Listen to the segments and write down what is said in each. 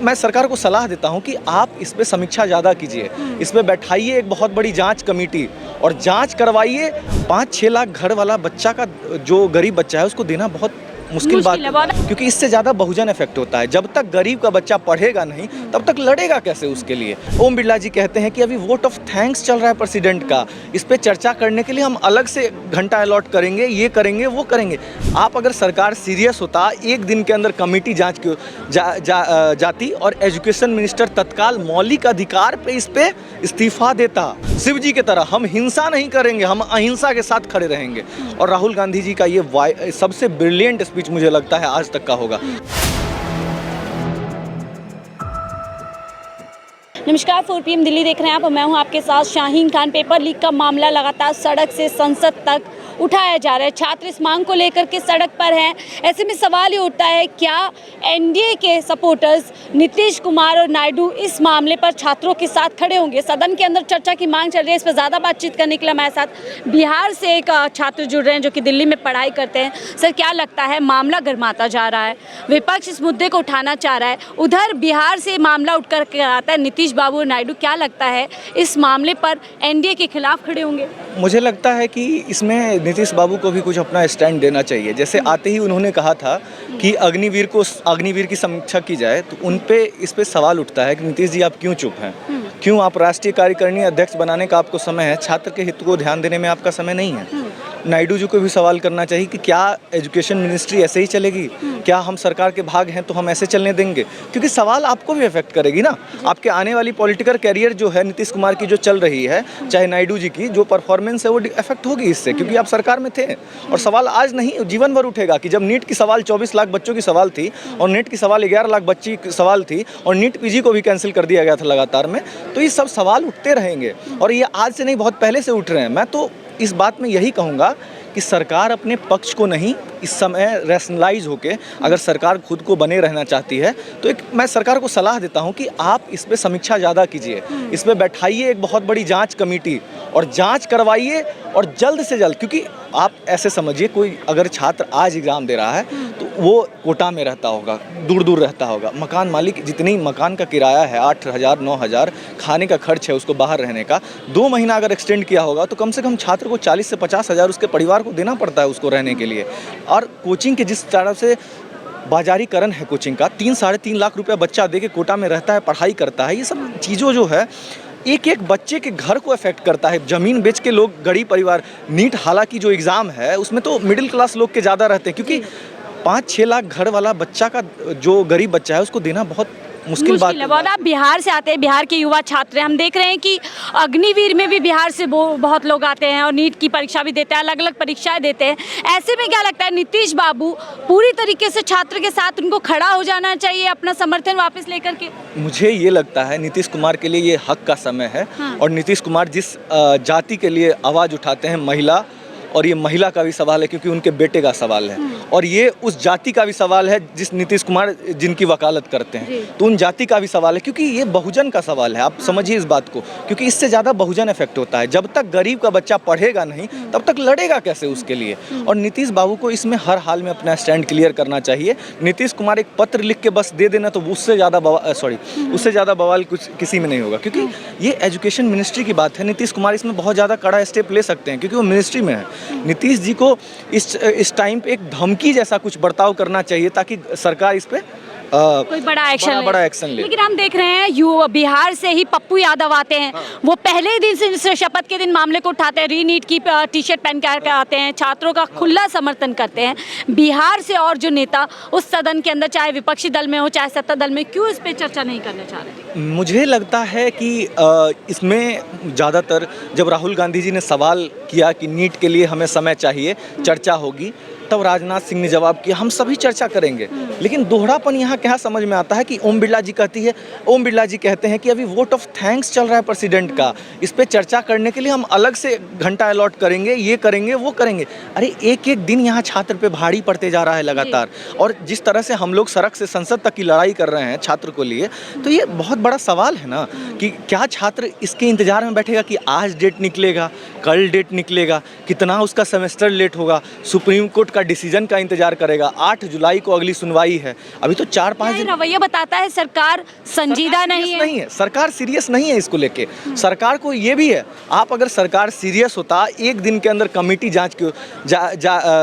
मैं सरकार को सलाह देता हूं कि आप इस पे समीक्षा ज़्यादा कीजिए, इस पे बैठाइए एक बहुत बड़ी जांच कमेटी और जांच करवाइए। 5-6 लाख घर वाला बच्चा का जो गरीब बच्चा है उसको देना बहुत मुश्किल बात है, क्योंकि इससे ज़्यादा बहुजन इफेक्ट होता है। जब तक गरीब का बच्चा पढ़ेगा नहीं तब तक लड़ेगा कैसे उसके लिए। ओम बिरला जी कहते हैं कि अभी वोट ऑफ थैंक्स चल रहा है प्रेसिडेंट का, इस पे चर्चा करने के लिए हम अलग से घंटा अलॉट करेंगे, ये करेंगे वो करेंगे। आप अगर सरकार सीरियस होता एक दिन के अंदर कमेटी जांच जाती और एजुकेशन मिनिस्टर तत्काल मौलिक अधिकार पे इस पे इस्तीफा देता। शिव जी की तरह हम हिंसा नहीं करेंगे, हम अहिंसा के साथ खड़े रहेंगे। और राहुल गांधी जी का ये सबसे ब्रिलियंट स्पीच मुझे लगता है आज तक का होगा। नमस्कार, 4 PM दिल्ली देख रहे हैं आप। मैं हूं आपके साथ शाहीन खान। पेपर लीक का मामला लगातार सड़क से संसद तक उठाया जा रहा है। छात्र इस मांग को लेकर के सड़क पर हैं। ऐसे में सवाल ये उठता है, क्या एनडीए के सपोर्टर्स नीतीश कुमार और नायडू इस मामले पर छात्रों के साथ खड़े होंगे? सदन के अंदर चर्चा की मांग चल रही है। इस पर ज़्यादा बातचीत करने के लिए हमारे साथ बिहार से एक छात्र जुड़ रहे हैं जो कि दिल्ली में पढ़ाई करते हैं। सर, क्या लगता है, मामला गर्माता जा रहा है, विपक्ष इस मुद्दे को उठाना चाह रहा है, उधर बिहार से मामला उठ कर आता है नीतीश बाबू और नायडू। क्या लगता है, इस मामले पर एनडीए के खिलाफ खड़े होंगे? मुझे लगता है कि इसमें नीतीश बाबू को भी कुछ अपना स्टैंड देना चाहिए। जैसे आते ही उन्होंने कहा था कि अग्निवीर की समीक्षा की जाए, तो उन पे इस पे सवाल उठता है कि नीतीश जी आप क्यों चुप हैं? क्यों आप राष्ट्रीय कार्यकारिणी अध्यक्ष बनाने का आपको समय है, छात्र के हित को ध्यान देने में आपका समय नहीं है? नायडू जी को भी सवाल करना चाहिए कि क्या एजुकेशन मिनिस्ट्री ऐसे ही चलेगी? क्या हम सरकार के भाग हैं तो हम ऐसे चलने देंगे? क्योंकि सवाल आपको भी अफेक्ट करेगी ना। आपके आने वाली पॉलिटिकल कैरियर जो है नीतीश कुमार की जो चल रही है, चाहे नायडू जी की जो परफॉर्मेंस है, वो अफेक्ट होगी इससे, क्योंकि आप सरकार में थे। और सवाल आज नहीं, जीवन भर उठेगा कि जब नीट की सवाल 24 लाख बच्चों की सवाल थी और नीट की सवाल 11 लाख बच्ची की सवाल थी और नीट पीजी को भी कैंसिल कर दिया गया था लगातार में, तो ये सब सवाल उठते रहेंगे। और ये आज से नहीं, बहुत पहले से उठ रहे हैं। मैं तो इस बात में यही कहूँगा कि सरकार अपने पक्ष को नहीं, इस समय रैशनलाइज होके अगर सरकार खुद को बने रहना चाहती है तो मैं सरकार को सलाह देता हूं कि आप इस पे समीक्षा ज़्यादा कीजिए, इस पे बैठाइए एक बहुत बड़ी जांच कमेटी और जांच करवाइए और जल्द से जल्द। क्योंकि आप ऐसे समझिए, कोई अगर छात्र आज एग्ज़ाम दे रहा है तो वो कोटा में रहता होगा, दूर दूर रहता होगा, मकान मालिक जितनी मकान का किराया है 8,000 9,000, खाने का खर्च है उसको बाहर रहने का, 2 महीना अगर एक्सटेंड किया होगा तो कम से कम छात्र को 40 से 50 हज़ार उसके परिवार को देना पड़ता है उसको रहने के लिए। और कोचिंग के जिस तरह से बाजारीकरण है कोचिंग का, 3-3.5 लाख रुपया बच्चा दे के कोटा में रहता है, पढ़ाई करता है, ये सब चीज़ों जो है एक एक बच्चे के घर को अफेक्ट करता है। ज़मीन बेच के लोग, गरीब परिवार, नीट हालांकि जो एग्ज़ाम है उसमें तो मिडिल क्लास लोग के ज़्यादा रहते हैं, क्योंकि 5-6 लाख घर वाला बच्चा का जो गरीब बच्चा है उसको देना बहुत मुश्किल बात है। बहुत। आप बिहार से आते हैं, बिहार के युवा छात्र हैं। हम देख रहे हैं कि अग्निवीर में भी बिहार से बहुत लोग आते हैं और नीट की परीक्षा भी देते हैं, अलग अलग परीक्षाएं देते हैं। ऐसे में क्या लगता है, नीतीश बाबू पूरी तरीके से छात्र के साथ उनको खड़ा हो जाना चाहिए अपना समर्थन वापस लेकर के? मुझे ये लगता है नीतीश कुमार के लिए ये हक का समय है। और नीतीश कुमार जिस जाति के लिए आवाज़ उठाते हैं, महिला, और ये महिला का भी सवाल है क्योंकि उनके बेटे का सवाल है, और ये उस जाति का भी सवाल है जिस नीतीश कुमार जिनकी वकालत करते हैं, तो उन जाति का भी सवाल है, क्योंकि ये बहुजन का सवाल है। आप समझिए इस बात को, क्योंकि इससे ज़्यादा बहुजन इफेक्ट होता है। जब तक गरीब का बच्चा पढ़ेगा नहीं तब तक लड़ेगा कैसे उसके लिए। और नीतीश बाबू को इसमें हर हाल में अपना स्टैंड क्लियर करना चाहिए। नीतीश कुमार एक पत्र लिख के बस दे देना तो उससे ज़्यादा बवाल कुछ किसी में नहीं होगा, क्योंकि ये एजुकेशन मिनिस्ट्री की बात है। नीतीश कुमार इसमें बहुत ज़्यादा कड़ा स्टेप ले सकते हैं क्योंकि वो मिनिस्ट्री में है। नीतीश जी को इस टाइम पे एक धमकी जैसा कुछ बर्ताव करना चाहिए ताकि सरकार इस पे कोई बड़ा एक्शन ले। लेकिन हम देख रहे हैं बिहार से ही पप्पू यादव आते हैं। वो पहले ही दिन से शपथ के दिन मामले को उठाते हैं, रीनीट की टी-शर्ट पहन कर आते हैं, छात्रों का खुला समर्थन करते हैं। बिहार से और जो नेता उस सदन के अंदर, चाहे विपक्षी दल में हो चाहे सत्ता दल में, क्यों इस पे चर्चा नहीं करना चाह रहे? मुझे लगता है कि इसमें ज़्यादातर जब राहुल गांधी जी ने सवाल किया कि नीट के लिए हमें समय चाहिए, चर्चा होगी, तब राजनाथ सिंह ने जवाब किया हम सभी चर्चा करेंगे। लेकिन दोहरापन यहाँ क्या समझ में आता है कि ओम बिरला जी कहते हैं कि अभी वोट ऑफ थैंक्स चल रहा है प्रेसिडेंट का, इस पे चर्चा करने के लिए हम अलग से घंटा अलॉट करेंगे, ये करेंगे वो करेंगे। अरे एक एक दिन यहाँ छात्र पे भारी पड़ते जा रहा है लगातार। और जिस तरह से हम लोग सड़क से संसद तक की लड़ाई कर रहे हैं छात्र को लिए, तो ये बहुत बड़ा सवाल है ना कि क्या छात्र इसके इंतजार में बैठेगा कि आज डेट निकलेगा, कल डेट निकलेगा, कितना उसका सेमेस्टर लेट होगा, सुप्रीम कोर्ट का डिसीजन का इंतजार करेगा। 8 जुलाई को अगली सुनवाई है, अभी तो 4-5 दिन। रवैया बताता है सरकार संजीदा नहीं है। सरकार सीरियस नहीं है इसको लेके। सरकार को ये भी है, आप अगर सरकार सीरियस होता, एक दिन के अंदर कमेटी जांच क्यों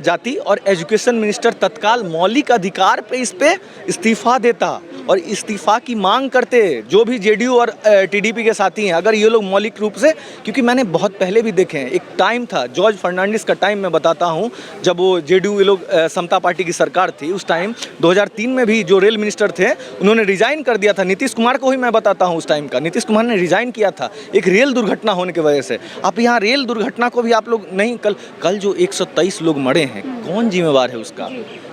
जाती और एजुकेशन मिनिस्टर तत्काल मौलिक अधिकार पे इस पे इस्तीफा देता और इस्तीफा की मांग करते जो भी जेडीयू और टीडीपी के साथी हैं। अगर ये लोग मौलिक रूप से, क्योंकि मैंने बहुत पहले भी देखे हैं, एक टाइम था जॉर्ज फर्नांडिस का टाइम मैं बताता हूँ, जब वो जेडीयू ये लोग समता पार्टी की सरकार थी, उस टाइम 2003 में भी जो रेल मिनिस्टर थे उन्होंने रिजाइन कर दिया था। नीतीश कुमार को ही मैं बताता हूँ, उस टाइम का नीतीश कुमार ने रिजाइन किया था एक रेल दुर्घटना होने की वजह से। आप यहाँ रेल दुर्घटना को भी आप लोग नहीं, कल जो 123 लोग मरे हैं, कौन जिम्मेवार है उसका?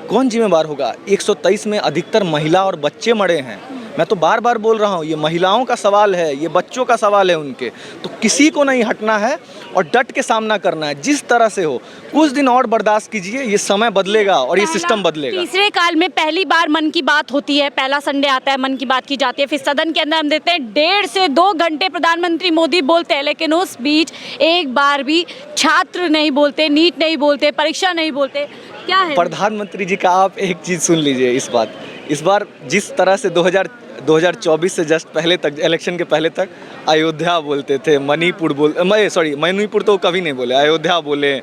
कौन जिम्मेवार होगा? 123 में अधिकतर महिला और बच्चे मरे हैं। मैं तो बार बार बोल रहा हूँ, ये महिलाओं का सवाल है, ये बच्चों का सवाल है उनके। तो किसी को नहीं हटना है और डट के सामना करना है, जिस तरह से हो। कुछ दिन और बर्दाश्त कीजिए, ये समय बदलेगा और ये सिस्टम बदलेगा। तीसरे काल में पहली बार मन की बात होती है, पहला संडे आता है, मन की बात की जाती है, फिर सदन के अंदर हम देते हैं 1.5 से 2 घंटे प्रधानमंत्री मोदी बोलते हैं, लेकिन उस बीच एक बार भी छात्र नहीं बोलते, नीट नहीं बोलते, परीक्षा नहीं बोलते। क्या है प्रधानमंत्री जी का? आप एक चीज़ सुन लीजिए, इस बार जिस तरह से 2024 से जस्ट पहले तक, इलेक्शन के पहले तक अयोध्या बोलते थे, मणिपुर मणिपुर तो कभी नहीं बोले, अयोध्या बोले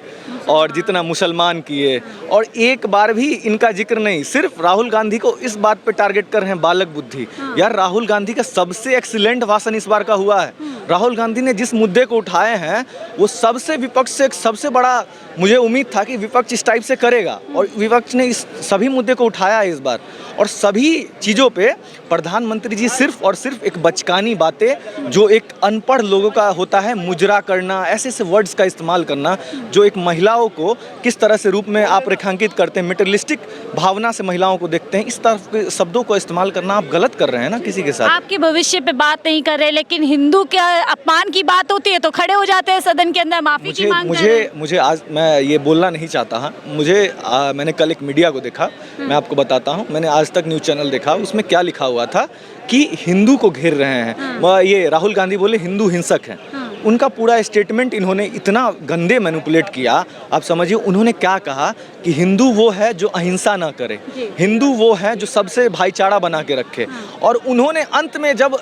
और जितना मुसलमान किए, और एक बार भी इनका जिक्र नहीं। सिर्फ राहुल गांधी को इस बात पे टारगेट कर रहे हैं, बालक बुद्धि। यार, राहुल गांधी का सबसे एक्सीलेंट भाषण इस बार का हुआ है। राहुल गांधी ने जिस मुद्दे को उठाए हैं वो सबसे विपक्ष से सबसे बड़ा, मुझे उम्मीद था कि विपक्ष इस टाइप से करेगा, और विपक्ष ने इस सभी मुद्दे को उठाया है इस बार। और सभी चीज़ों पे प्रधानमंत्री जी सिर्फ और सिर्फ एक बचकानी बातें, जो एक अनपढ़ लोगों का होता है, मुजरा करना, ऐसे ऐसे वर्ड्स का इस्तेमाल करना, जो एक महिलाओं को किस तरह से रूप में आप रेखांकित करते हैं, मटेरियलिस्टिक भावना से महिलाओं को देखते हैं, इस तरह के शब्दों को इस्तेमाल करना आप गलत कर रहे हैं ना किसी के साथ। आपके भविष्य पे बात नहीं कर रहे, लेकिन हिंदू के अपमान की बात होती है तो खड़े हो जाते हैं सदन के अंदर, माफी की मांग कर रहे हैं। मुझे आज, मैं ये बोलना नहीं चाहता हाँ, मैंने कल एक मीडिया को देखा, मैं आपको बताता हूँ, मैंने आज तक न्यूज़ चैनल देखा, उसमें क्या लिखा हुआ था कि हिंदू को घेर रहे हैं। ये राहुल गांधी बोले हिंदू हिंसक हैं। उनका पूरा स्टेटमेंट इन्होंने इतना गंदे मैनिपुलेट किया। आप समझिए, उन्होंने क्या कहा कि हिंदू वो है जो अहिंसा ना करे, हिंदू वो है जो सबसे भाईचारा बना के रखे। और उन्होंने अंत में जब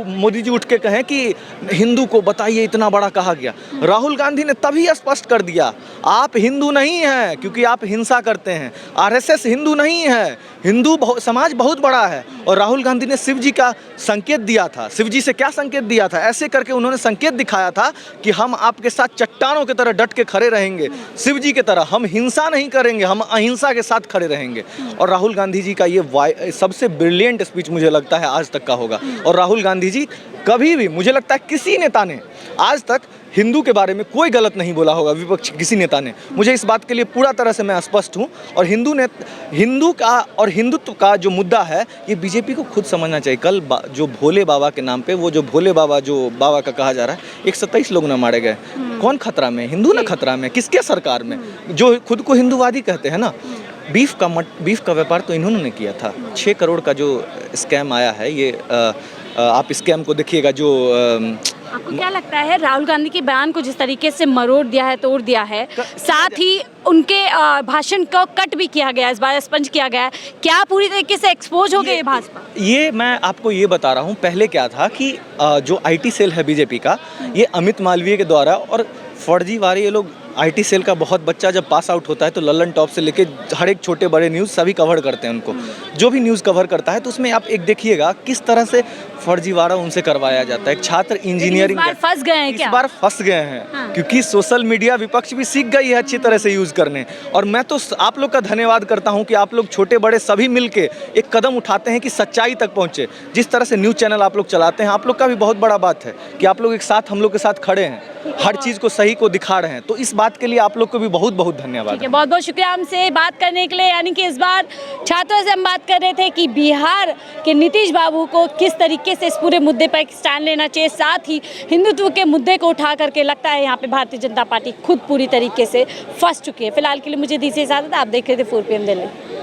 मोदी जी उठ के कहें कि हिंदू को बताइए, इतना बड़ा कहा गया, राहुल गांधी ने तभी स्पष्ट कर दिया, आप हिंदू नहीं हैं क्योंकि आप हिंसा करते हैं। आरएसएस हिंदू नहीं है, हिंदू समाज बहुत बड़ा है। और राहुल गांधी ने शिव जी का संकेत दिया था। शिव जी से क्या संकेत दिया था? ऐसे करके उन्होंने संकेत दिखाया था कि हम आपके साथ चट्टानों की तरह डट के खड़े रहेंगे, शिव जी की तरह हम हिंसा नहीं करेंगे, हम अहिंसा के साथ खड़े रहेंगे। और राहुल गांधी जी का ये सबसे ब्रिलियंट स्पीच मुझे लगता है आज तक का होगा। और राहुल गांधी जी कभी भी, मुझे लगता है किसी नेता ने आज तक हिंदू के बारे में कोई गलत नहीं बोला होगा, विपक्ष किसी नेता ने। मुझे इस बात के लिए पूरा तरह से मैं स्पष्ट हूँ। और हिंदू का और हिंदुत्व का जो मुद्दा है, ये बीजेपी को खुद समझना चाहिए। कल जो भोले बाबा के नाम पे, वो जो भोले बाबा जो बाबा का कहा जा रहा है, 127 लोग ना मारे गए। कौन खतरा में? हिंदू ना खतरा में? किसके सरकार में? जो खुद को हिंदूवादी कहते हैं ना। बीफ का व्यापार तो इन्होंने ने किया था। 6 करोड़ का जो स्कैम आया है, ये आप स्कैम को देखिएगा। जो आपको क्या लगता है, राहुल गांधी के बयान को जिस तरीके से मरोड़ दिया है, तोड़ दिया है, साथ ही उनके भाषण को कट भी किया गया, इस बार स्पंज किया गया है, क्या पूरी तरीके से एक्सपोज हो गए भाजपा? ये मैं आपको ये बता रहा हूँ, पहले क्या था कि जो आईटी सेल है बीजेपी का, ये अमित मालवीय के द्वारा, और फर्जीवाड़े ये लोग, आईटी सेल का बहुत बच्चा जब पास आउट होता है तो लल्लन टॉप से लेके हर एक छोटे बड़े न्यूज़ सभी कवर करते हैं उनको। जो भी न्यूज़ कवर करता है तो उसमें आप एक देखिएगा किस तरह से फर्जीवाड़ा उनसे करवाया जाता है। एक छात्र इंजीनियरिंग, इस बार फंस गए हैं क्या? इस बार फंस गए हैं। हाँ। क्योंकि सोशल मीडिया विपक्ष भी सीख गई है अच्छी तरह से यूज़ करने। और मैं तो आप लोग का धन्यवाद करता हूँ कि आप लोग छोटे बड़े सभी मिलके एक कदम उठाते हैं कि सच्चाई तक पहुँचे। जिस तरह से न्यूज़ चैनल आप लोग चलाते हैं, आप लोग का भी बहुत बड़ा बात है कि आप लोग एक साथ हम लोग के साथ खड़े हैं, हर चीज़ को सही को दिखा रहे हैं। तो इस बात के लिए आप लोग को भी बहुत बहुत धन्यवाद। बहुत बहुत शुक्रिया हमसे बात करने के लिए। यानी कि इस बार छात्रों से हम बात कर रहे थे कि बिहार के नीतीश बाबू को किस तरीके से इस पूरे मुद्दे पर एक स्टैंड लेना चाहिए, साथ ही हिंदुत्व के मुद्दे को उठा करके लगता है यहाँ पे भारतीय जनता पार्टी खुद पूरी तरीके से फंस चुकी है। फिलहाल के लिए मुझे दीजिए इजाजत, आप देख रहे थे 4 PM दिल्ली।